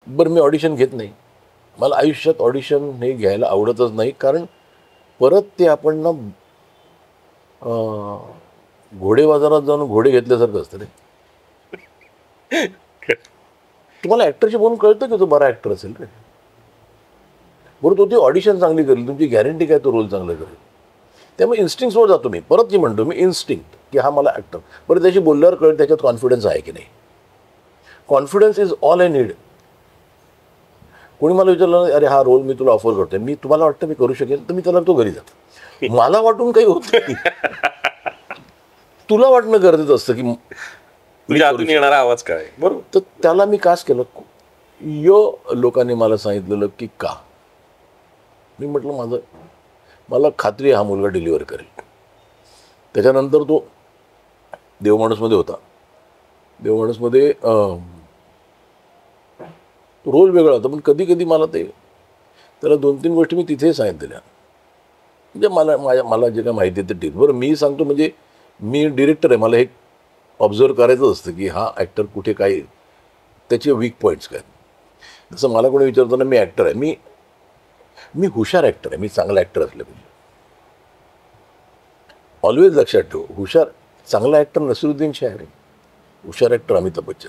बरं मी ऑडिशन घेत नाही. मला आयुष्यात ऑडिशन हे घ्यायला आवडतच नाही, कारण परत ते आपण ना घोडे बाजारात जाऊन घोडे घेतल्यासारखं असतं रे. तुम्हाला ॲक्टरशी बोलून कळतं की तो बरा ॲक्टर असेल रे. बरं तो ती ऑडिशन चांगली करेल, तुमची गॅरंटी काय तो रोल चांगला करेल. त्यामुळे इन्स्टिंक्टवर जातो मी. परत जी म्हणतो मी इन्स्टिंक्ट की हा मला ॲक्टर. बरं त्याशी बोलल्यावर कळेल त्याच्यात कॉन्फिडन्स आहे की नाही. Confidence is all I need. कोणी मला विचारलं अरे हा रोल मी तुला ऑफर करतोय, मी तुम्हाला वाटतं मी करू शकेल, तर मी त्याला तो घरी जातो. मला वाटून काही होत नाही. तुला वाटणं गरजेचं असतं की तुझ्या हातून येणारा आवाज काय बरोबर. तर त्याला मी कास केलं. लोकांनी मला सांगितलेलं की का. मी म्हटलं मला खात्री आहे हा मुलगा डिलिव्हर करेल. त्याच्यानंतर तो देवमाणूसमध्ये होता. देवमाणूसमध्ये रोल वेगळा होता, पण कधी कधी मला त्याला 2-3 गोष्टी मी तिथे सांगितलेल्या. म्हणजे मला जे काय माहिती आहे ते ठीक. बरं मी सांगतो, म्हणजे मी डिरेक्टर आहे, मला हे ऑब्झर्व करायचं असतं की हा ॲक्टर कुठे काय, त्याचे वीक पॉईंट्स काय. जसं मला कोणी विचारतो ना, मी ॲक्टर आहे, मी हुशार ॲक्टर आहे, मी चांगला ॲक्टर असले पाहिजे. ऑलवेज लक्षात ठेव, चांगला ॲक्टर नसिरुद्दीन शाह आहे, हुशार ॲक्टर अमिताभ बच्चन.